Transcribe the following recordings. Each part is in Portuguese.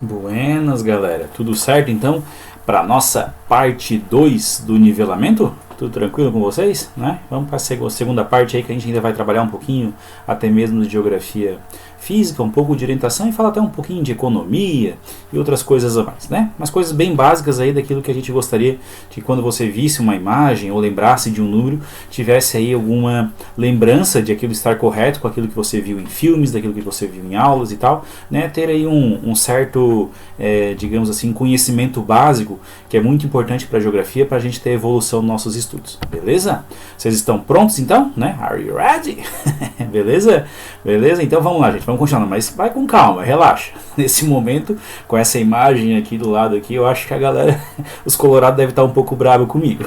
Buenas, galera. Tudo certo então para nossa parte 2 do nivelamento? Tudo tranquilo com vocês, né? Vamos para a segunda parte aí que a gente ainda vai trabalhar um pouquinho até mesmo de geografia física, um pouco de orientação e falar até um pouquinho de economia e outras coisas a mais, né? Mas coisas bem básicas aí daquilo que a gente gostaria de quando você visse uma imagem ou lembrasse de um número, tivesse aí alguma lembrança de aquilo estar correto com aquilo que você viu em filmes, daquilo que você viu em aulas e tal, né? Ter aí um certo, digamos assim, conhecimento básico que é muito importante para a geografia para a gente ter evolução nos nossos estudos, beleza? Vocês estão prontos então, né? Are you ready? Beleza? Beleza? Então vamos lá, gente. Vamos continuar, mas vai com calma, relaxa. Nesse momento, com essa imagem aqui do lado aqui, eu acho que a galera, os colorados devem estar um pouco bravos comigo.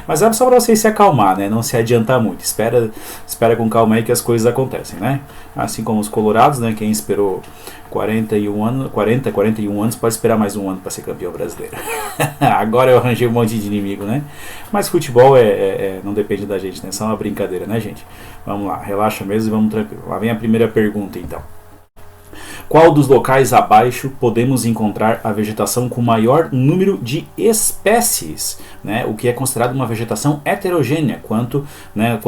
Mas é só para vocês se acalmar, né? Não se adiantar muito. Espera com calma aí que as coisas acontecem, né? Assim como os colorados, né? Quem esperou 41 anos pode esperar mais um ano para ser campeão brasileiro. Agora eu arranjei um monte de inimigo, né? Mas futebol não depende da gente, né? É só uma brincadeira, né, gente? Vamos lá, relaxa mesmo e vamos tranquilo. Lá vem a primeira pergunta, então. Qual dos locais abaixo podemos encontrar a vegetação com maior número de espécies? Né? O que é considerado uma vegetação heterogênea. Quando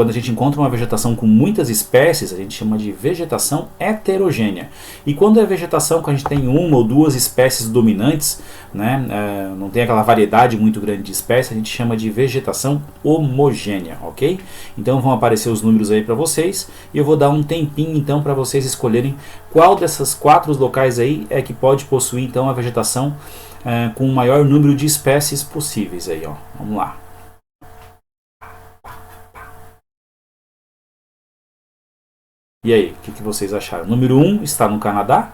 a gente encontra uma vegetação com muitas espécies, a gente chama de vegetação heterogênea. E quando é vegetação que a gente tem uma ou duas espécies dominantes, né? Não tem aquela variedade muito grande de espécies, a gente chama de vegetação homogênea, ok? Então vão aparecer os números aí para vocês e eu vou dar um tempinho então para vocês escolherem qual dessas 4 locais aí é que pode possuir então a vegetação com o maior número de espécies possíveis aí, ó. Vamos lá. E aí, o que vocês acharam? Número 1 está no Canadá,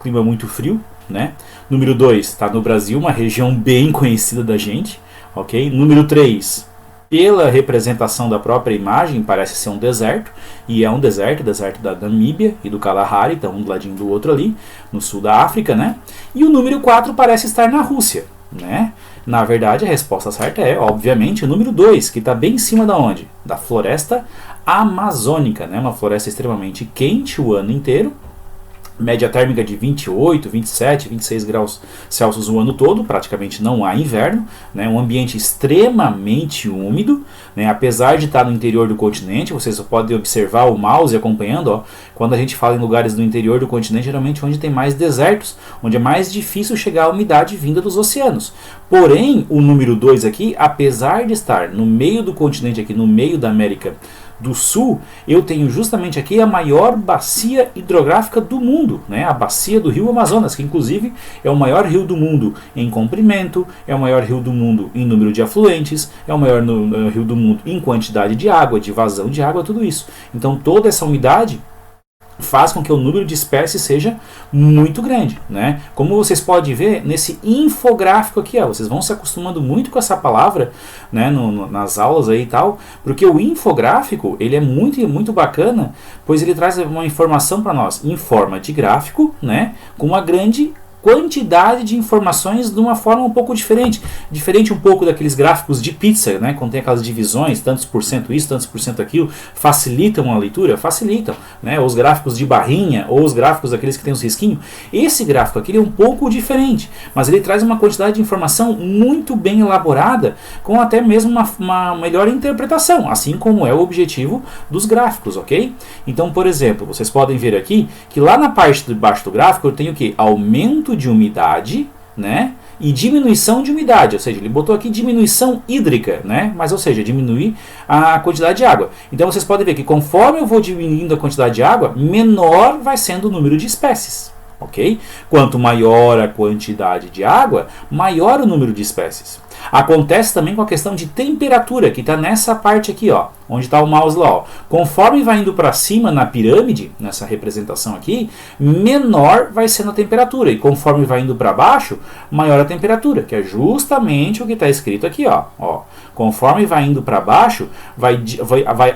clima muito frio, né? Número 2 está no Brasil, uma região bem conhecida da gente, ok? Número 3, pela representação da própria imagem, parece ser um deserto, e é um deserto da Namíbia e do Kalahari, então um do ladinho do outro ali, no sul da África, né? E o número 4 parece estar na Rússia, né? Na verdade, a resposta certa é, obviamente, o número 2, que está bem em cima da onde? Da floresta amazônica, né? Uma floresta extremamente quente o ano inteiro, média térmica de 28, 27, 26 graus Celsius o ano todo, praticamente não há inverno, né? Um ambiente extremamente úmido, né? Apesar de estar no interior do continente, vocês podem observar o mouse acompanhando, ó, quando a gente fala em lugares do interior do continente, geralmente onde tem mais desertos, onde é mais difícil chegar a umidade vinda dos oceanos. Porém, o número 2 aqui, apesar de estar no meio do continente, aqui no meio da América do Sul, eu tenho justamente aqui a maior bacia hidrográfica do mundo, né? A bacia do rio Amazonas, que inclusive é o maior rio do mundo em comprimento, é o maior rio do mundo em número de afluentes, é o maior rio do mundo em quantidade de água, de vazão de água, tudo isso. Então toda essa umidade faz com que o número de espécies seja muito grande, né? Como vocês podem ver nesse infográfico aqui, ó, vocês vão se acostumando muito com essa palavra, né, nas aulas aí e tal, porque o infográfico ele é muito bacana, pois ele traz uma informação para nós em forma de gráfico, né, com uma grande quantidade de informações de uma forma um pouco diferente um pouco daqueles gráficos de pizza, né, quando tem aquelas divisões, tantos por cento isso, tantos por cento aquilo, facilitam a leitura? Facilitam, né, os gráficos de barrinha, ou os gráficos daqueles que tem os risquinhos, esse gráfico aqui é um pouco diferente, mas ele traz uma quantidade de informação muito bem elaborada, com até mesmo uma melhor interpretação, assim como é o objetivo dos gráficos, ok? Então, por exemplo, vocês podem ver aqui, que lá na parte de baixo do gráfico eu tenho o que? Aumento de umidade, né? E diminuição de umidade, ou seja, ele botou aqui diminuição hídrica, né? Mas, ou seja, diminuir a quantidade de água. Então vocês podem ver que conforme eu vou diminuindo a quantidade de água, menor vai sendo o número de espécies, ok? Quanto maior a quantidade de água, maior o número de espécies. Acontece também com a questão de temperatura, que está nessa parte aqui, ó, onde está o mouse lá. Ó. Conforme vai indo para cima na pirâmide, nessa representação aqui, menor vai sendo a temperatura. E conforme vai indo para baixo, maior a temperatura, que é justamente o que está escrito aqui. Ó. Conforme vai indo para baixo, vai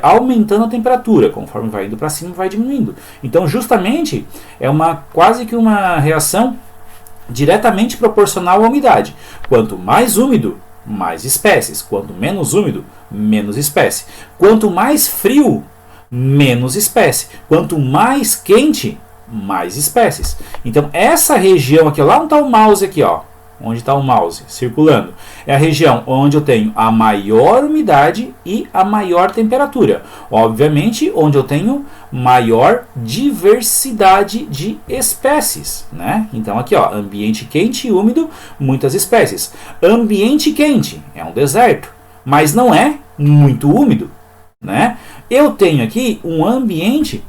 aumentando a temperatura. Conforme vai indo para cima, vai diminuindo. Então, justamente, é quase que uma reação diretamente proporcional à umidade. Quanto mais úmido, mais espécies. Quanto menos úmido, menos espécie. Quanto mais frio, menos espécie. Quanto mais quente, mais espécies. Então essa região aqui, ó, lá onde está o mouse aqui, ó, onde está o mouse circulando, é a região onde eu tenho a maior umidade e a maior temperatura. Obviamente, onde eu tenho maior diversidade de espécies, né? Então aqui, ó, ambiente quente e úmido, muitas espécies. Ambiente quente é um deserto, mas não é muito úmido, né? Eu tenho aqui um ambiente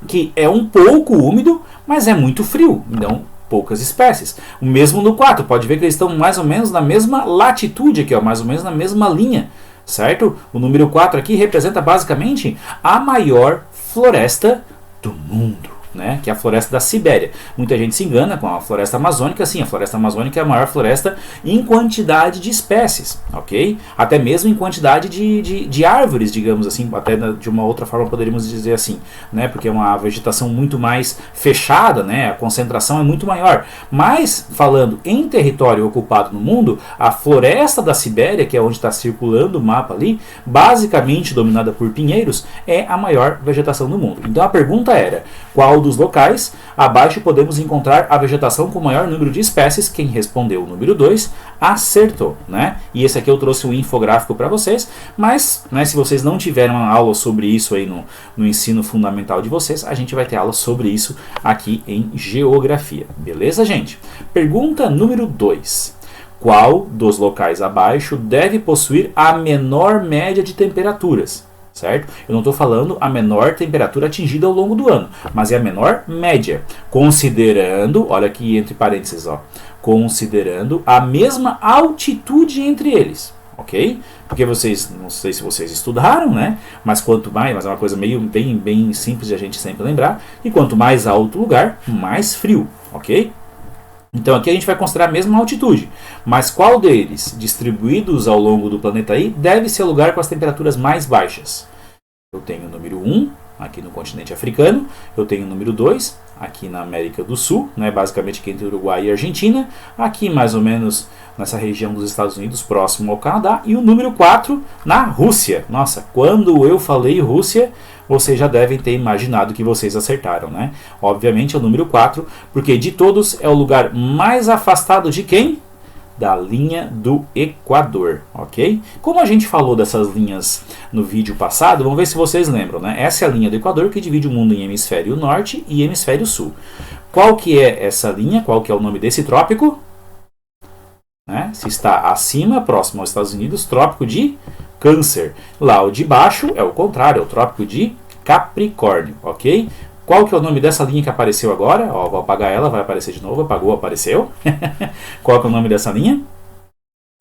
que é um pouco úmido, mas é muito frio, então poucas espécies. O mesmo no 4, pode ver que eles estão mais ou menos na mesma latitude aqui, ó, mais ou menos na mesma linha, certo? O número 4 aqui representa basicamente a maior floresta do mundo, né? Que é a floresta da Sibéria. Muita gente se engana com a floresta amazônica. Sim, a floresta amazônica é a maior floresta em quantidade de espécies, ok? Até mesmo em quantidade de árvores, digamos assim, até de uma outra forma poderíamos dizer assim, né? Porque é uma vegetação muito mais fechada, né? A concentração é muito maior. Mas, falando em território ocupado no mundo, a floresta da Sibéria, que é onde está circulando o mapa ali, basicamente dominada por pinheiros, é a maior vegetação do mundo. Então a pergunta era, qual dos locais abaixo podemos encontrar a vegetação com maior número de espécies? Quem respondeu o número 2 acertou, né? E esse aqui eu trouxe um infográfico para vocês, mas, né, se vocês não tiveram uma aula sobre isso aí no ensino fundamental de vocês, a gente vai ter aula sobre isso aqui em geografia, beleza, gente? Pergunta número 2. Qual dos locais abaixo deve possuir a menor média de temperaturas? Certo? Eu não estou falando a menor temperatura atingida ao longo do ano, mas é a menor média, considerando, olha aqui entre parênteses, ó, considerando a mesma altitude entre eles, ok? Porque vocês, não sei se vocês estudaram, né? Mas quanto mais, mas é uma coisa meio bem simples de a gente sempre lembrar, e quanto mais alto o lugar, mais frio, ok? Então aqui a gente vai considerar a mesma altitude, mas qual deles, distribuídos ao longo do planeta aí, deve ser o lugar com as temperaturas mais baixas? Eu tenho o número 1 aqui no continente africano, eu tenho o número 2 aqui na América do Sul, né, basicamente aqui entre Uruguai e Argentina, aqui mais ou menos nessa região dos Estados Unidos, próximo ao Canadá, e o número 4 na Rússia. Nossa, quando eu falei Rússia, vocês já devem ter imaginado que vocês acertaram, né? Obviamente é o número 4, porque de todos é o lugar mais afastado de quem? Da linha do Equador, ok? Como a gente falou dessas linhas no vídeo passado, vamos ver se vocês lembram, né? Essa é a linha do Equador que divide o mundo em hemisfério norte e hemisfério sul. Qual que é essa linha? Qual que é o nome desse trópico? Né? Se está acima, próximo aos Estados Unidos, trópico de Câncer. Lá o de baixo é o contrário, é o trópico de Capricórnio, ok? Qual que é o nome dessa linha que apareceu agora? Ó, vou apagar ela, vai aparecer de novo. Apagou, apareceu. Qual que é o nome dessa linha?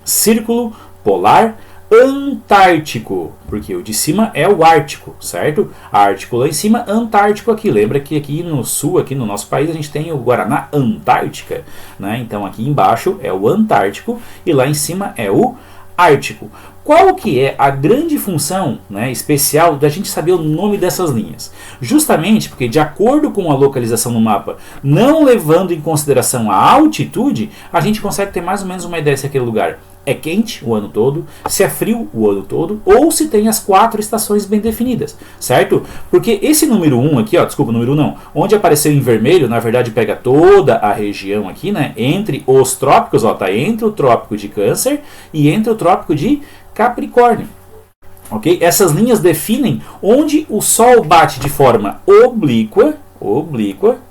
Círculo Polar Antártico, porque o de cima é o Ártico, certo? Ártico lá em cima, Antártico aqui. Lembra que aqui no sul, aqui no nosso país, a gente tem o Guaraná Antártica, né? Então aqui embaixo é o Antártico e lá em cima é o Ártico. Qual que é a grande função, né, especial da gente saber o nome dessas linhas? Justamente porque, de acordo com a localização no mapa, não levando em consideração a altitude, a gente consegue ter mais ou menos uma ideia se aquele lugar é quente o ano todo, se é frio o ano todo, ou se tem as 4 estações bem definidas, certo? Porque esse número 1 aqui, ó, desculpa, número 1 não, onde apareceu em vermelho, na verdade pega toda a região aqui, né, entre os trópicos, ó, tá entre o trópico de Câncer e entre o trópico de Capricórnio. Ok? Essas linhas definem onde o Sol bate de forma oblíqua,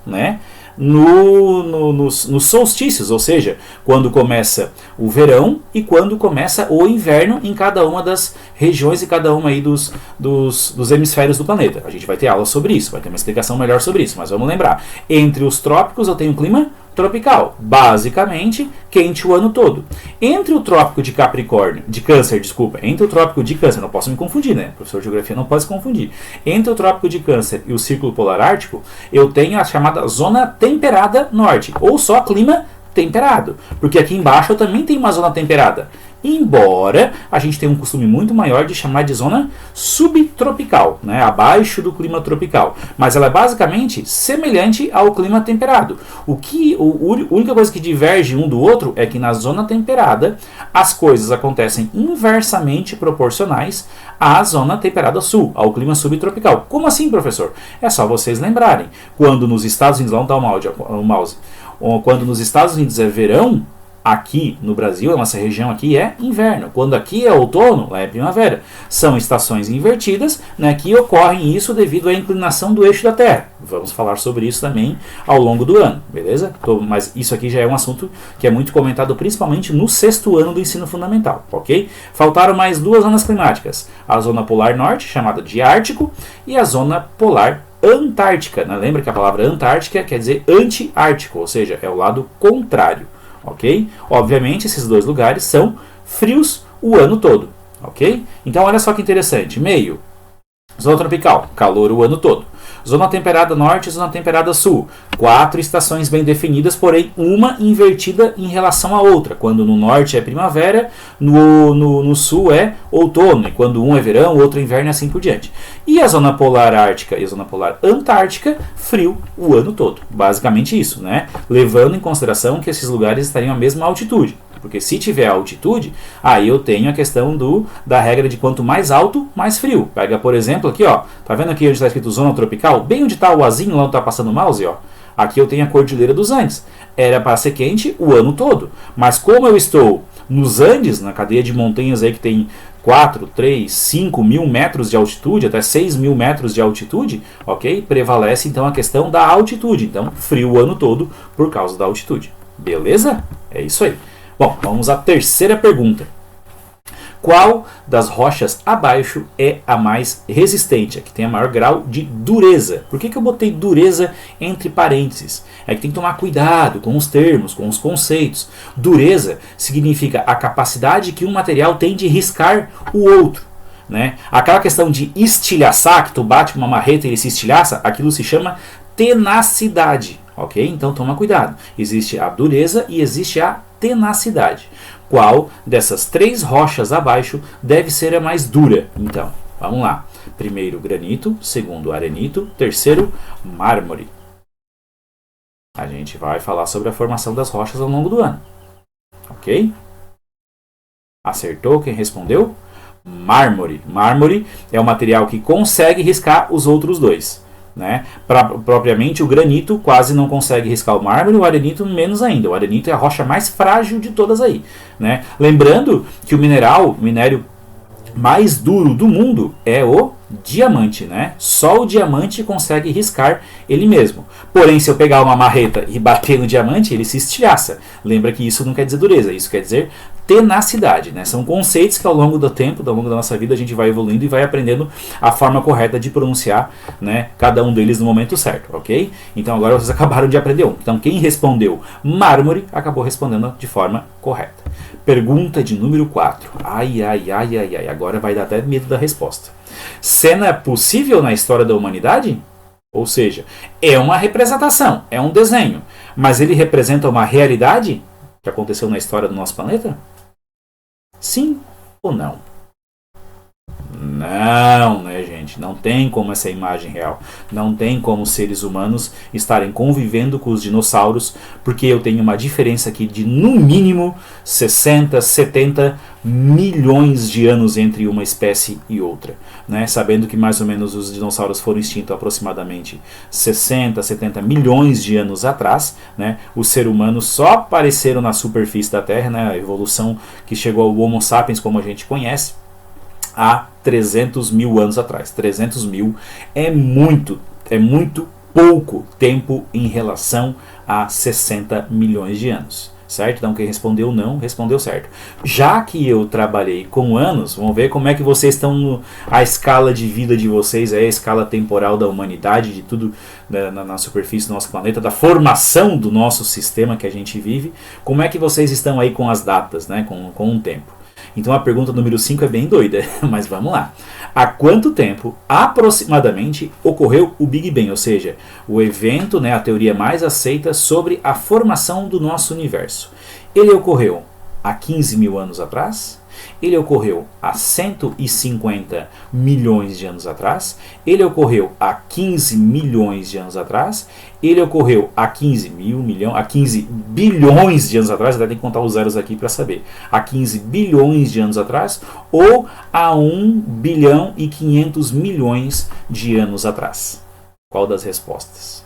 né? Nos solstícios, ou seja, quando começa o verão e quando começa o inverno em cada uma das regiões e cada uma aí dos hemisférios do planeta. A gente vai ter aula sobre isso, vai ter uma explicação melhor sobre isso, mas vamos lembrar. Entre os trópicos eu tenho um clima tropical, basicamente quente o ano todo. Entre o trópico de Capricórnio, de Câncer, desculpa, entre o trópico de Câncer, não posso me confundir, né? O professor de geografia não pode se confundir. Entre o trópico de Câncer e o Círculo Polar Ártico, eu tenho a chamada zona temperada norte, ou só clima temperado, porque aqui embaixo eu também tenho uma zona temperada. Embora a gente tenha um costume muito maior de chamar de zona subtropical, né, abaixo do clima tropical. Mas ela é basicamente semelhante ao clima temperado. A única coisa que diverge um do outro é que na zona temperada as coisas acontecem inversamente proporcionais à zona temperada sul, ao clima subtropical. Como assim, professor? É só vocês lembrarem. Quando nos Estados Unidos, lá não está o mouse, quando nos Estados Unidos é verão, aqui no Brasil, a nossa região aqui é inverno. Quando aqui é outono, lá é primavera. São estações invertidas, né, que ocorrem isso devido à inclinação do eixo da Terra. Vamos falar sobre isso também ao longo do ano, beleza? Mas isso aqui já é um assunto que é muito comentado principalmente no 6º ano do ensino fundamental, ok? Faltaram mais 2 zonas climáticas. A zona polar norte, chamada de Ártico, e a zona polar Antártica. Né? Lembra que a palavra Antártica quer dizer anti-ártico, ou seja, é o lado contrário. Ok? Obviamente, esses 2 lugares são frios o ano todo. Ok? Então, olha só que interessante. Meio, zona tropical, calor o ano todo. Zona temperada norte e zona temperada sul. 4 estações bem definidas, porém uma invertida em relação à outra. Quando no norte é primavera, no sul é outono. E quando um é verão, o outro é inverno e assim por diante. E a zona polar ártica e a zona polar antártica, frio o ano todo. Basicamente isso, né? Levando em consideração que esses lugares estariam à mesma altitude. Porque se tiver altitude, aí eu tenho a questão da regra de quanto mais alto, mais frio. Pega, por exemplo, aqui, ó. Tá vendo aqui onde está escrito zona tropical? Bem onde está o azinho, lá onde está passando o mouse, ó. Aqui eu tenho a Cordilheira dos Andes. Era para ser quente o ano todo. Mas como eu estou nos Andes, na cadeia de montanhas aí que tem 4, 3, 5 mil metros de altitude, até 6 mil metros de altitude, ok? Prevalece então a questão da altitude. Então, frio o ano todo por causa da altitude. Beleza? É isso aí. Bom, vamos à terceira pergunta. Qual das rochas abaixo é a mais resistente, a que tem a maior grau de dureza? Por que eu botei dureza entre parênteses? É que tem que tomar cuidado com os termos, com os conceitos. Dureza significa a capacidade que um material tem de riscar o outro. Né? Aquela questão de estilhaçar, que tu bate uma marreta e ele se estilhaça, aquilo se chama tenacidade. Ok? Então toma cuidado. Existe a dureza e existe a tenacidade. Qual dessas 3 rochas abaixo deve ser a mais dura? Então, vamos lá. Primeiro, granito. Segundo, arenito. Terceiro, mármore. A gente vai falar sobre a formação das rochas ao longo do ano. Ok? Acertou quem respondeu? Mármore. Mármore é o material que consegue riscar os outros 2. Né? Propriamente o granito quase não consegue riscar o mármore, o arenito menos ainda. O arenito é a rocha mais frágil de todas aí. Né? Lembrando que o minério mais duro do mundo é o diamante, né? Só o diamante consegue riscar ele mesmo. Porém, se eu pegar uma marreta e bater no diamante, ele se estilhaça. Lembra que isso não quer dizer dureza, isso quer dizer tenacidade, né? São conceitos que ao longo do tempo, ao longo da nossa vida, a gente vai evoluindo e vai aprendendo a forma correta de pronunciar, né, cada um deles no momento certo, ok? Então agora vocês acabaram de aprender um. Então quem respondeu mármore acabou respondendo de forma correta. Pergunta de número 4. Ai, agora vai dar até medo da resposta. Cena possível na história da humanidade? Ou seja, é uma representação, é um desenho, mas ele representa uma realidade que aconteceu na história do nosso planeta? Sim ou não? Não, né, gente? Não tem como essa imagem real. Não tem como os seres humanos estarem convivendo com os dinossauros, porque eu tenho uma diferença aqui de, no mínimo, 60, 70 milhões de anos entre uma espécie e outra. Né? Sabendo que mais ou menos os dinossauros foram extintos aproximadamente 60, 70 milhões de anos atrás. Né? Os seres humanos só apareceram na superfície da Terra, né? A evolução que chegou ao Homo sapiens como a gente conhece, há 300 mil anos atrás. 300 mil é muito pouco tempo em relação a 60 milhões de anos. Certo? Então quem respondeu não, respondeu certo. Já que eu trabalhei com anos, vamos ver como é que vocês estão, a escala de vida de vocês, a escala temporal da humanidade, de tudo na superfície do nosso planeta, da formação do nosso sistema que a gente vive, como é que vocês estão aí com as datas, né? com o tempo. Então a pergunta número 5 é bem doida, mas vamos lá. Há quanto tempo, aproximadamente, ocorreu o Big Bang? Ou seja, o evento, né, a teoria mais aceita sobre a formação do nosso universo. Ele ocorreu há 15 mil anos atrás? Ele ocorreu há 150 milhões de anos atrás? Ele ocorreu há 15 milhões de anos atrás? Ele ocorreu há 15 bilhões de anos atrás? Até tem que contar os zeros aqui para saber. Há 15 bilhões de anos atrás? Ou há 1 bilhão e 500 milhões de anos atrás? Qual das respostas?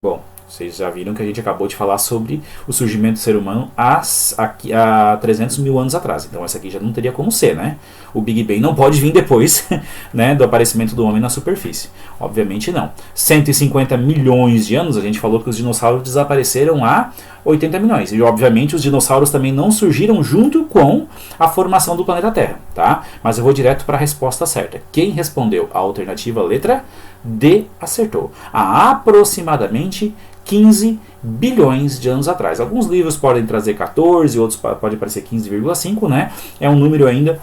Bom, vocês já viram que a gente acabou de falar sobre o surgimento do ser humano há 300 mil anos atrás. Então essa aqui já não teria como ser, né? O Big Bang não pode vir depois, né, do aparecimento do homem na superfície. Obviamente não. 150 milhões de anos, a gente falou que os dinossauros desapareceram há 80 milhões. E obviamente os dinossauros também não surgiram junto com a formação do planeta Terra, tá? Mas eu vou direto para a resposta certa. Quem respondeu a alternativa letra D acertou. Há aproximadamente 15 bilhões de anos atrás. Alguns livros podem trazer 14, outros podem parecer 15,5, né? É um número ainda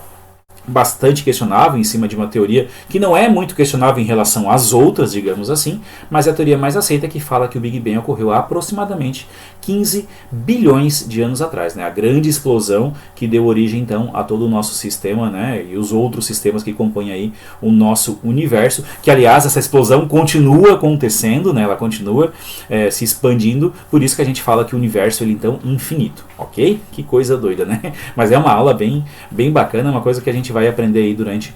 bastante questionável em cima de uma teoria que não é muito questionável em relação às outras, digamos assim, mas é a teoria mais aceita que fala que o Big Bang ocorreu há aproximadamente 15 bilhões de anos atrás, né? A grande explosão que deu origem então a todo o nosso sistema, né? E os outros sistemas que compõem aí o nosso universo, que aliás essa explosão continua acontecendo, né? Ela continua se expandindo, por isso que a gente fala que o universo ele então infinito, ok? Que coisa doida, né? Mas é uma aula bem bacana, uma coisa que a gente vai aprender aí durante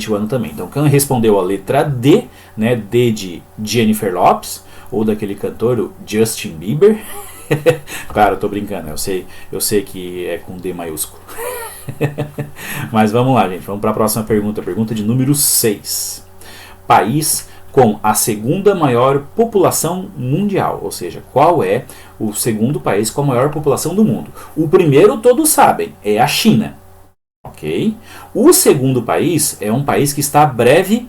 o ano também. Então, quem respondeu a letra D, né, D de Jennifer Lopez, ou daquele cantor, o Justin Bieber. Claro, eu tô brincando, eu sei que é com D maiúsculo. Mas vamos lá, gente, vamos para a próxima pergunta, pergunta de número 6. País com a segunda maior população mundial, ou seja, qual é o segundo país com a maior população do mundo? O primeiro todos sabem, é a China. Ok? O segundo país é um país que está brevemente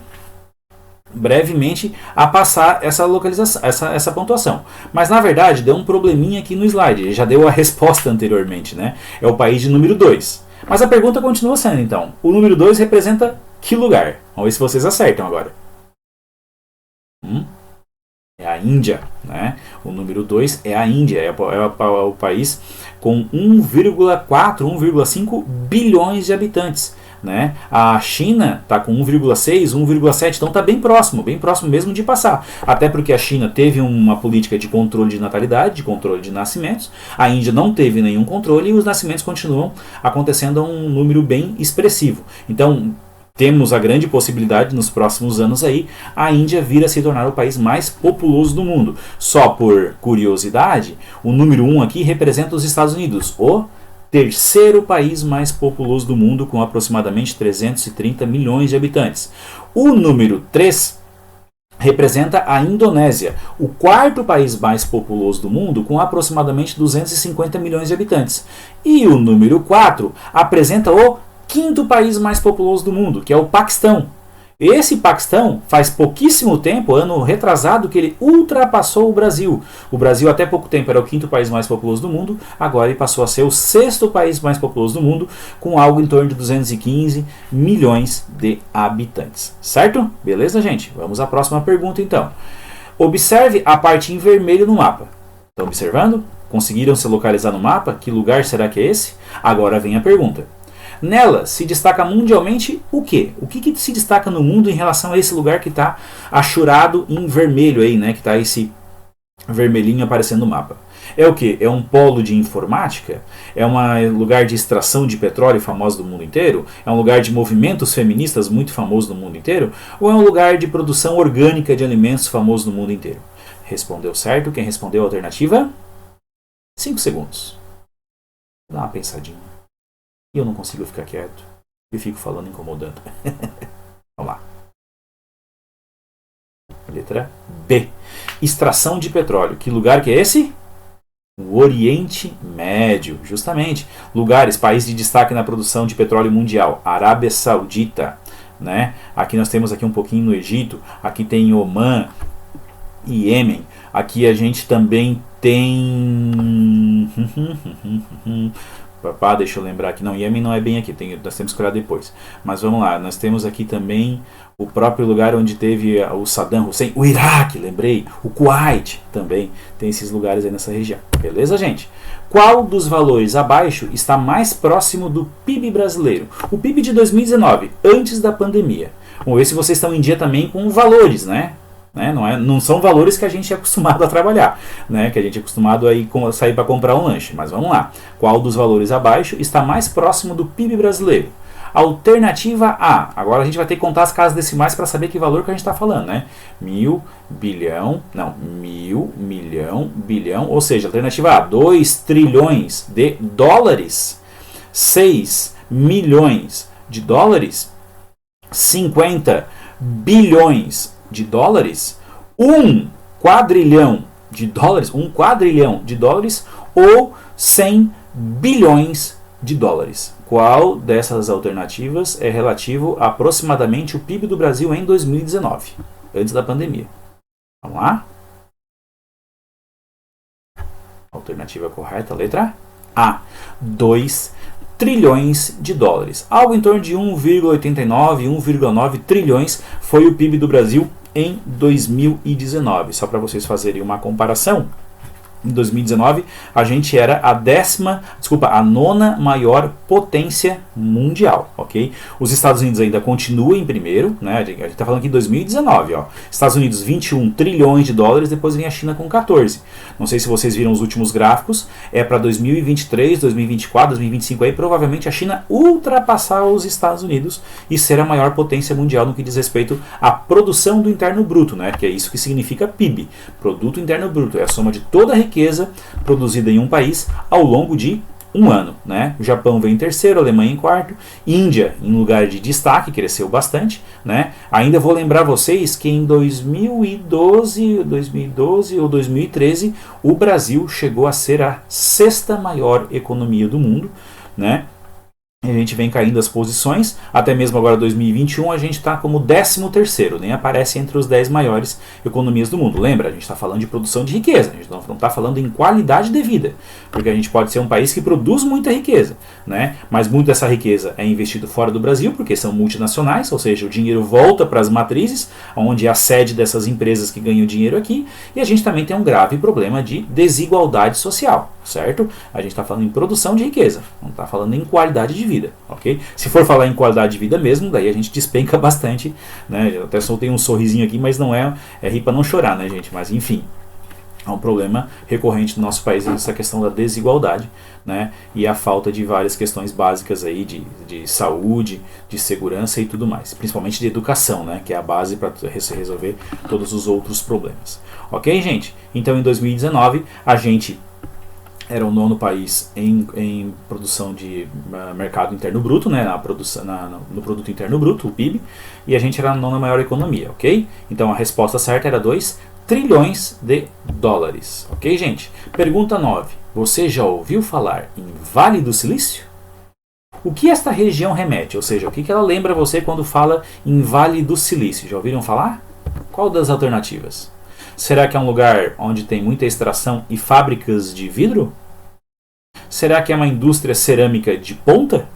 a passar essa localização, essa pontuação. Mas na verdade deu um probleminha aqui no slide. Ele já deu a resposta anteriormente, né? É o país de número 2. Mas a pergunta continua sendo então: o número 2 representa que lugar? Vamos ver se vocês acertam agora. É a Índia, né? O número 2 é a Índia, é o país com 1,4, 1,5 bilhões de habitantes, né? A China está com 1,6, 1,7, então está bem próximo mesmo de passar. Até porque a China teve uma política de controle de natalidade, de controle de nascimentos, a Índia não teve nenhum controle e os nascimentos continuam acontecendo a um número bem expressivo. Então, temos a grande possibilidade nos próximos anos aí a Índia vir a se tornar o país mais populoso do mundo. Só por curiosidade, o número 1 aqui representa os Estados Unidos, o terceiro país mais populoso do mundo, com aproximadamente 330 milhões de habitantes. O número 3 representa a Indonésia, o quarto país mais populoso do mundo, com aproximadamente 250 milhões de habitantes. E o número 4 apresenta o quinto país mais populoso do mundo, que é o Paquistão. Esse Paquistão faz pouquíssimo tempo, ano retrasado, que ele ultrapassou o Brasil. O Brasil até pouco tempo era o quinto país mais populoso do mundo, agora ele passou a ser o sexto país mais populoso do mundo, com algo em torno de 215 milhões de habitantes. Certo? Beleza, gente? Vamos à próxima pergunta então. Observe a parte em vermelho no mapa. Estão observando? Conseguiram se localizar no mapa? Que lugar será que é esse? Agora vem a pergunta. Nela se destaca mundialmente o quê? O que se destaca no mundo em relação a esse lugar que está achurado em vermelho aí, né? Que está esse vermelhinho aparecendo no mapa. É o quê? É um polo de informática? É um lugar de extração de petróleo famoso do mundo inteiro? É um lugar de movimentos feministas muito famoso no mundo inteiro? Ou é um lugar de produção orgânica de alimentos famoso no mundo inteiro? Respondeu certo? Quem respondeu a alternativa? 5 segundos. Dá uma pensadinha. E eu não consigo ficar quieto. Eu fico falando incomodando. Vamos lá. Letra B. Extração de petróleo. Que lugar que é esse? O Oriente Médio, justamente. Lugares, país de destaque na produção de petróleo mundial. Arábia Saudita, né? Aqui nós temos aqui um pouquinho no Egito. Aqui tem Omã e Iêmen. Aqui a gente também tem Papá, deixa eu lembrar aqui. Não, Iêmen não é bem aqui, nós temos que olhar depois. Mas vamos lá, nós temos aqui também o próprio lugar onde teve o Saddam Hussein, o Iraque, lembrei, o Kuwait também, tem esses lugares aí nessa região. Beleza, gente? Qual dos valores abaixo está mais próximo do PIB brasileiro? O PIB de 2019, antes da pandemia. Vamos ver se vocês estão em dia também com valores, né? Não são valores que a gente é acostumado a trabalhar, né? Que a gente é acostumado a sair para comprar um lanche. Mas vamos lá. Qual dos valores abaixo está mais próximo do PIB brasileiro? Alternativa A. Agora a gente vai ter que contar as casas decimais para saber que valor que a gente está falando, né? Mil, bilhão, bilhão. Ou seja, alternativa A, 2 trilhões de dólares. 6 milhões de dólares. 50 bilhões de dólares, 1 quadrilhão de dólares, ou 100 bilhões de dólares. Qual dessas alternativas é relativo a aproximadamente o PIB do Brasil em 2019, antes da pandemia? Vamos lá? Alternativa correta, letra A, 2 trilhões de dólares. Algo em torno de 1,89, 1,9 trilhões foi o PIB do Brasil em 2019. Só para vocês fazerem uma comparação, em 2019 a gente era a nona maior potência mundial, ok? Os Estados Unidos ainda continuam em primeiro, né? A gente está falando aqui em 2019, ó. Estados Unidos 21 trilhões de dólares, depois vem a China com 14. Não sei se vocês viram os últimos gráficos, é para 2023, 2024, 2025 aí provavelmente a China ultrapassar os Estados Unidos e ser a maior potência mundial no que diz respeito à produção do interno bruto, né? Que é isso que significa PIB, Produto Interno Bruto, é a soma de toda a riqueza produzida em um país ao longo de um ano, né? O Japão vem em terceiro, a Alemanha em quarto, Índia em lugar de destaque, cresceu bastante, né? Ainda vou lembrar vocês que em 2012 ou 2013 o Brasil chegou a ser a sexta maior economia do mundo, né? A gente vem caindo as posições, até mesmo agora 2021 a gente está como 13º, nem aparece entre os 10 maiores economias do mundo. Lembra, a gente está falando de produção de riqueza, a gente não está falando em qualidade de vida, porque a gente pode ser um país que produz muita riqueza, né? Mas muita dessa riqueza é investido fora do Brasil, porque são multinacionais, ou seja, o dinheiro volta para as matrizes, onde é a sede dessas empresas que ganham dinheiro aqui, e a gente também tem um grave problema de desigualdade social, certo? A gente está falando em produção de riqueza, não está falando em qualidade de vida. Ok? Se for falar em qualidade de vida mesmo, daí a gente despenca bastante, né? Eu até soltei um sorrisinho aqui, mas não é rir para não chorar, né, gente? Mas enfim, é um problema recorrente no nosso país essa questão da desigualdade, né? E a falta de várias questões básicas aí de saúde, de segurança e tudo mais, principalmente de educação, né? Que é a base para resolver todos os outros problemas. Ok, gente? Então em 2019 a gente era o nono país em produção de mercado interno bruto, né, no produto interno bruto, o PIB, e a gente era a nona maior economia, ok? Então a resposta certa era 2 trilhões de dólares, ok, gente? Pergunta 9. Você já ouviu falar em Vale do Silício? O que esta região remete? Ou seja, o que ela lembra você quando fala em Vale do Silício? Já ouviram falar? Qual das alternativas? Será que é um lugar onde tem muita extração e fábricas de vidro? Será que é uma indústria cerâmica de ponta?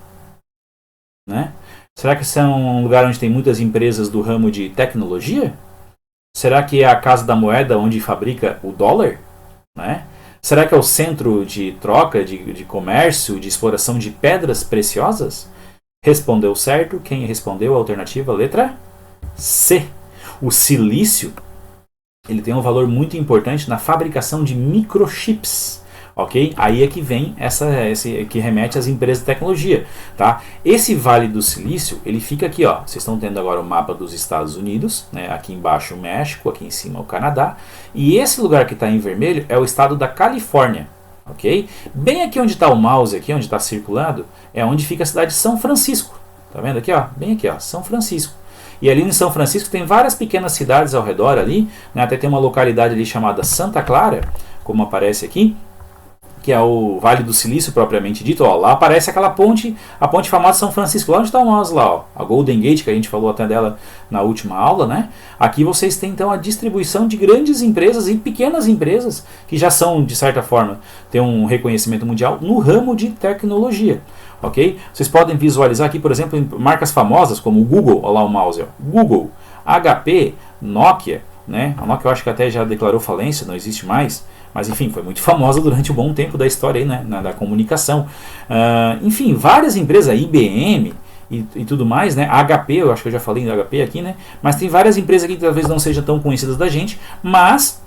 Né? Será que é um lugar onde tem muitas empresas do ramo de tecnologia? Será que é a casa da moeda onde fabrica o dólar? Né? Será que é o centro de troca, de comércio, de exploração de pedras preciosas? Respondeu certo. Quem respondeu a alternativa? Letra C. O silício ele tem um valor muito importante na fabricação de microchips, ok? Aí é que vem esse que remete às empresas de tecnologia, tá? Esse Vale do Silício, ele fica aqui, ó. Vocês estão tendo agora o mapa dos Estados Unidos, né? Aqui embaixo o México, aqui em cima o Canadá, e esse lugar que está em vermelho é o estado da Califórnia, ok? Bem aqui onde está o mouse, aqui onde está circulando, é onde fica a cidade de São Francisco, tá vendo aqui, ó? Bem aqui, ó, São Francisco. E ali em São Francisco tem várias pequenas cidades ao redor ali, né? Até tem uma localidade ali chamada Santa Clara, como aparece aqui, que é o Vale do Silício propriamente dito, ó, lá aparece aquela ponte, a ponte famosa de São Francisco, lá onde está o mouse lá, ó, a Golden Gate, que a gente falou até dela na última aula, né? Aqui vocês têm então a distribuição de grandes empresas e pequenas empresas que já são, de certa forma, têm um reconhecimento mundial no ramo de tecnologia, ok? Vocês podem visualizar aqui, por exemplo, marcas famosas como o Google, olha lá o mouse, ó, Google, HP, Nokia, né? A Nokia eu acho que até já declarou falência, não existe mais. Mas enfim, foi muito famosa durante um bom tempo da história aí, né, da comunicação. Enfim, várias empresas, IBM e tudo mais, né? HP, eu acho que eu já falei da HP aqui, né? Mas tem várias empresas aqui que talvez não sejam tão conhecidas da gente, mas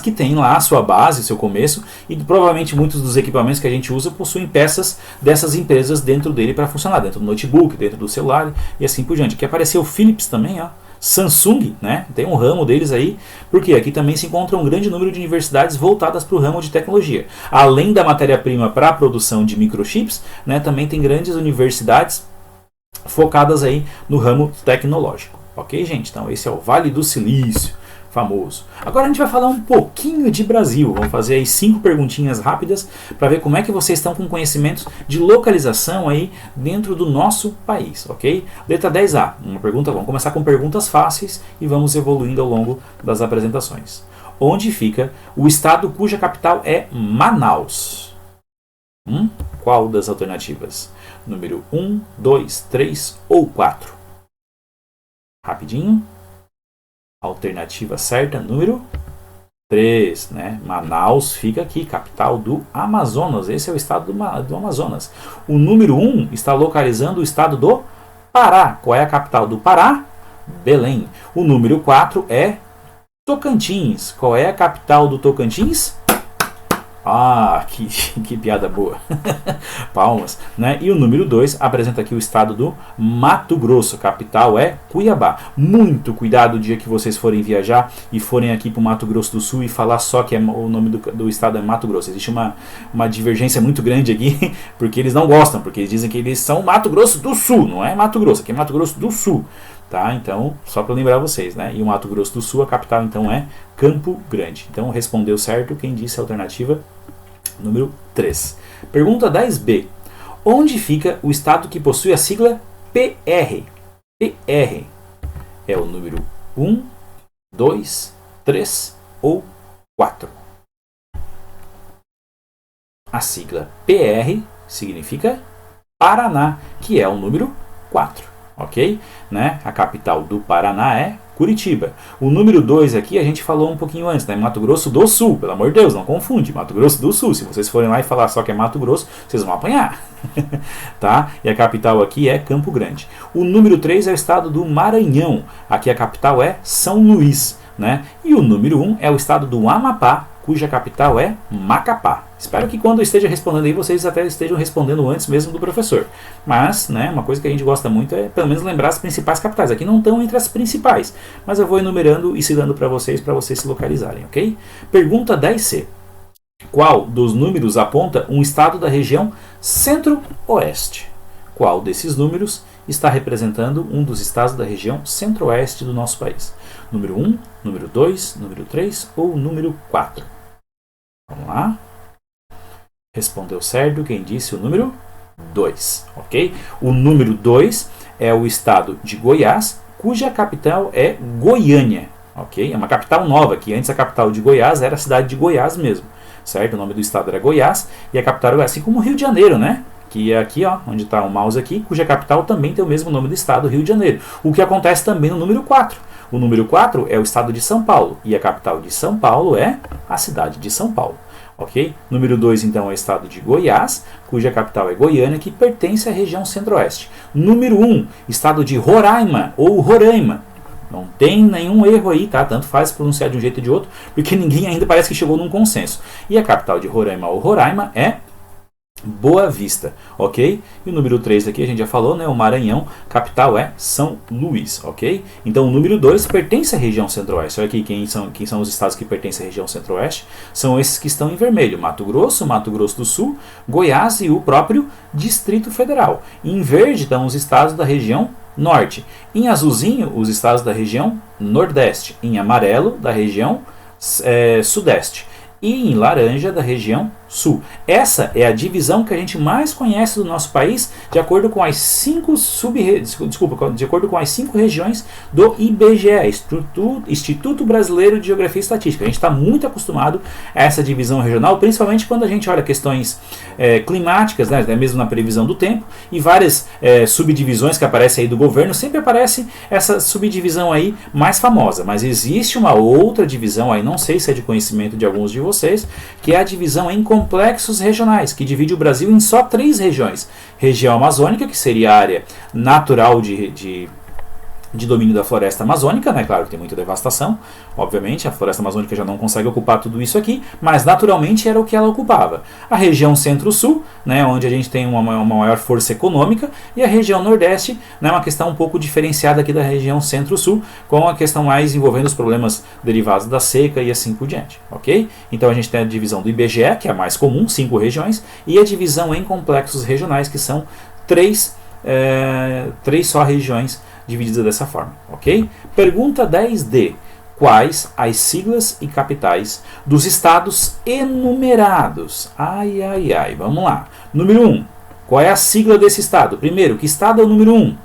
que tem lá a sua base, seu começo, e provavelmente muitos dos equipamentos que a gente usa possuem peças dessas empresas dentro dele para funcionar, dentro do notebook, dentro do celular e assim por diante. Aqui apareceu o Philips também, ó. Samsung, né? Tem um ramo deles aí, porque aqui também se encontra um grande número de universidades voltadas para o ramo de tecnologia. Além da matéria-prima para a produção de microchips, né, também tem grandes universidades focadas aí no ramo tecnológico. Ok, gente? Então esse é o Vale do Silício, famoso. Agora a gente vai falar um pouquinho de Brasil. Vamos fazer aí 5 perguntinhas rápidas para ver como é que vocês estão com conhecimentos de localização aí dentro do nosso país, ok? Letra 10A, uma pergunta, vamos começar com perguntas fáceis e vamos evoluindo ao longo das apresentações. Onde fica o estado cuja capital é Manaus? Qual das alternativas? Número 1, 2, 3 ou 4? Rapidinho. Alternativa certa, número 3, né? Manaus fica aqui, capital do Amazonas. Esse é o estado do Amazonas. O número 1 está localizando o estado do Pará. Qual é a capital do Pará? Belém. O número 4 é Tocantins. Qual é a capital do Tocantins? Ah, que piada boa. Palmas, né? E o número 2 apresenta aqui o estado do Mato Grosso. A capital é Cuiabá. Muito cuidado o dia que vocês forem viajar e forem aqui para o Mato Grosso do Sul e falar só que o nome do estado é Mato Grosso. Existe uma divergência muito grande aqui, porque eles não gostam, porque eles dizem que eles são Mato Grosso do Sul, não é Mato Grosso, aqui é Mato Grosso do Sul. Tá? Então, só para lembrar vocês, né? E o Mato Grosso do Sul, a capital então é Campo Grande. Então, respondeu certo quem disse a alternativa número 3. Pergunta 10B. Onde fica o estado que possui a sigla PR? PR é o número 1, 2, 3 ou 4? A sigla PR significa Paraná, que é o número 4. Ok? Né? A capital do Paraná é Curitiba. O número 2 aqui a gente falou um pouquinho antes, né? Mato Grosso do Sul, pelo amor de Deus, não confunde. Mato Grosso do Sul. Se vocês forem lá e falar só que é Mato Grosso, vocês vão apanhar. Tá? E a capital aqui é Campo Grande. O número 3 é o estado do Maranhão. Aqui a capital é São Luís. Né? E o número 1 é o estado do Amapá, cuja capital é Macapá. Espero que quando eu esteja respondendo aí, vocês até estejam respondendo antes mesmo do professor. Mas, né, uma coisa que a gente gosta muito é pelo menos lembrar as principais capitais. Aqui não estão entre as principais, mas eu vou enumerando e citando para vocês se localizarem, ok? Pergunta 10C. Qual dos números aponta um estado da região Centro-Oeste? Qual desses números está representando um dos estados da região Centro-Oeste do nosso país? Número 1, número 2, número 3 ou número 4? Vamos lá. Respondeu certo quem disse o número 2, ok? O número 2 é o estado de Goiás, cuja capital é Goiânia, ok? É uma capital nova, que antes a capital de Goiás era a cidade de Goiás mesmo, certo? O nome do estado era Goiás e a capital era Goiás, assim como o Rio de Janeiro, né? Que é aqui, ó, onde está o mouse aqui, cuja capital também tem o mesmo nome do estado, Rio de Janeiro. O que acontece também no número 4. O número 4 é o estado de São Paulo e a capital de São Paulo é a cidade de São Paulo. Ok? Número 2, então, é o estado de Goiás, cuja capital é Goiânia, que pertence à região Centro-Oeste. Número 1, estado de Roraima ou Roraima. Não tem nenhum erro aí, tá? Tanto faz pronunciar de um jeito ou de outro, porque ninguém ainda parece que chegou num consenso. E a capital de Roraima ou Roraima é Boa Vista, ok? E o número 3 aqui a gente já falou, né? O Maranhão, capital é São Luís, ok? Então o número 2 pertence à região Centro-Oeste. Olha aqui quem são os estados que pertencem à região Centro-Oeste. São esses que estão em vermelho: Mato Grosso do Sul, Goiás e o próprio Distrito Federal. Em verde estão os estados da região Norte. Em azulzinho, os estados da região Nordeste. Em amarelo, da região Sudeste. e em laranja da região sul. Essa é a divisão que a gente mais conhece do nosso país, de acordo com as cinco de acordo com as 5 regiões do IBGE, Instituto Brasileiro de Geografia e Estatística. A gente está muito acostumado a essa divisão regional, principalmente quando a gente olha questões climáticas, né, mesmo na previsão do tempo, e várias subdivisões que aparecem aí do governo, sempre aparece essa subdivisão aí mais famosa, mas existe uma outra divisão aí, não sei se é de conhecimento de alguns de vocês, que é a divisão em complexos regionais, que divide o Brasil em só 3 regiões. Região amazônica, que seria a área natural de domínio da floresta amazônica, né? Claro que tem muita devastação, obviamente, a floresta amazônica já não consegue ocupar tudo isso aqui, mas naturalmente era o que ela ocupava. A região centro-sul, né, onde a gente tem uma maior força econômica, e a região nordeste, né, uma questão um pouco diferenciada aqui da região centro-sul, com a questão mais envolvendo os problemas derivados da seca e assim por diante, ok? Então a gente tem a divisão do IBGE, que é a mais comum, 5 regiões, e a divisão em complexos regionais, que são 3 só regiões dividida dessa forma, ok? Pergunta 10D. Quais as siglas e capitais dos estados enumerados? Ai, ai, ai, vamos lá. Número 1. Qual é a sigla desse estado? Primeiro, que estado é o número 1?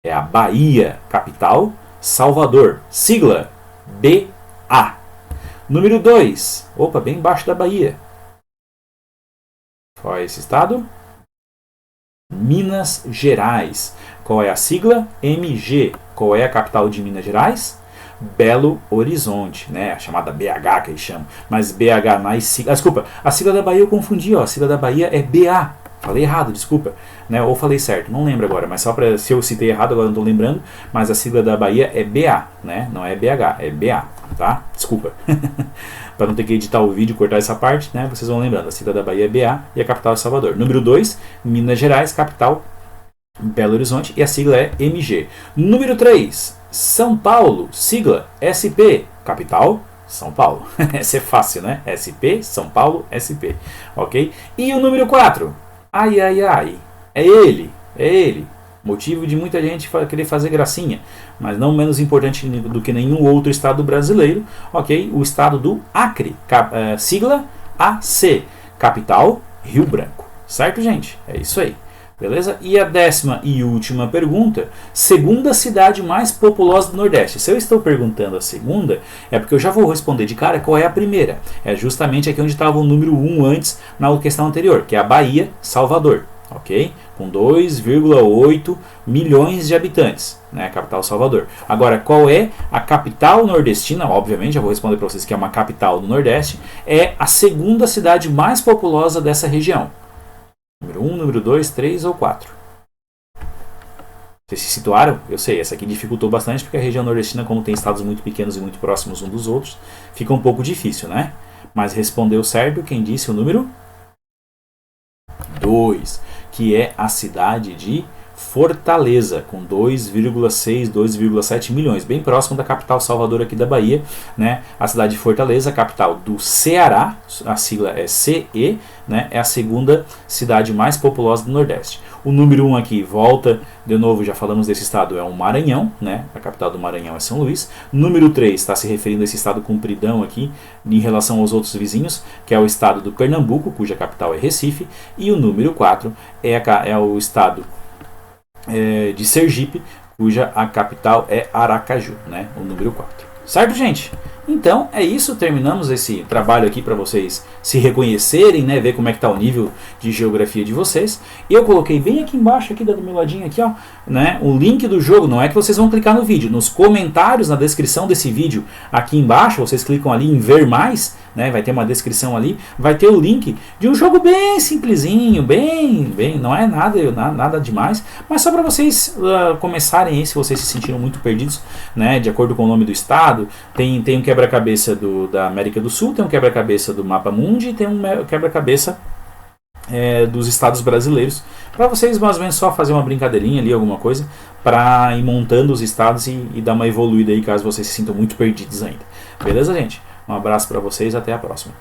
É a Bahia. Capital, Salvador. Sigla, BA. Número 2. Opa, bem embaixo da Bahia. Qual é esse estado? Minas Gerais. Qual é a sigla? MG. Qual é a capital de Minas Gerais? Belo Horizonte, né? A chamada BH que eles chamam. Mas BH nas siglas. Desculpa, a sigla da Bahia eu confundi, ó. A sigla da Bahia é BA. Falei errado, desculpa. Né? Ou falei certo, não lembro agora. Mas só para se eu citei errado, agora não estou lembrando. Mas a sigla da Bahia é BA, né? Não é BH, é BA, tá? Desculpa. Para não ter que editar o vídeo e cortar essa parte, né? Vocês vão lembrando. A sigla da Bahia é BA e a capital é Salvador. Número 2, Minas Gerais, capital Belo Horizonte e a sigla é MG. Número 3, São Paulo, sigla SP, capital São Paulo. Essa é fácil, né? SP, São Paulo, SP. Ok? E o número 4, ai, ai, ai, é ele. Motivo de muita gente querer fazer gracinha, mas não menos importante do que nenhum outro estado brasileiro, ok? O estado do Acre, sigla AC, capital Rio Branco. Certo, gente? É isso aí. Beleza? E a 10ª e última pergunta, segunda cidade mais populosa do Nordeste. Se eu estou perguntando a segunda, é porque eu já vou responder de cara qual é a primeira. É justamente aqui onde estava o número 1 antes na questão anterior, que é a Bahia, Salvador. Ok? Com 2,8 milhões de habitantes, né? A capital Salvador. Agora, qual é a capital nordestina? Obviamente, já vou responder para vocês que é uma capital do Nordeste. É a segunda cidade mais populosa dessa região. Número 1, número 2, 3 ou 4? Vocês se situaram? Eu sei, essa aqui dificultou bastante porque a região nordestina, como tem estados muito pequenos e muito próximos uns dos outros, fica um pouco difícil, né? Mas respondeu certo quem disse o número 2, que é a cidade de Fortaleza, com 2,6, 2,7 milhões, bem próximo da capital Salvador aqui da Bahia, né? A cidade de Fortaleza, capital do Ceará, a sigla é CE, né? É a segunda cidade mais populosa do Nordeste. O número 1 aqui, volta, de novo, já falamos desse estado, é o Maranhão, né? A capital do Maranhão é São Luís. Número 3 está se referindo a esse estado compridão aqui, em relação aos outros vizinhos, que é o estado do Pernambuco, cuja capital é Recife. E o número 4 é o estado de Sergipe, cuja a capital é Aracaju, né? O número 4. Certo, gente? Então é isso, terminamos esse trabalho aqui para vocês se reconhecerem, né? Ver como é que está o nível de geografia de vocês. Eu coloquei bem aqui embaixo, aqui do meu ladinho aqui, ó, né? O link do jogo. Não é que vocês vão clicar no vídeo, nos comentários, na descrição desse vídeo aqui embaixo, vocês clicam ali em ver mais, né? Vai ter uma descrição ali, vai ter o link de um jogo bem simplesinho, bem, não é nada demais, mas só para vocês começarem aí, se vocês se sentiram muito perdidos, né? De acordo com o nome do estado, tem um quebra-cabeça da América do Sul, tem um quebra-cabeça do Mapa Mundi e tem um quebra-cabeça dos estados brasileiros, para vocês mais ou menos só fazer uma brincadeirinha ali, alguma coisa, para ir montando os estados e dar uma evoluída aí, caso vocês se sintam muito perdidos ainda. Beleza, gente? Um abraço para vocês, até a próxima.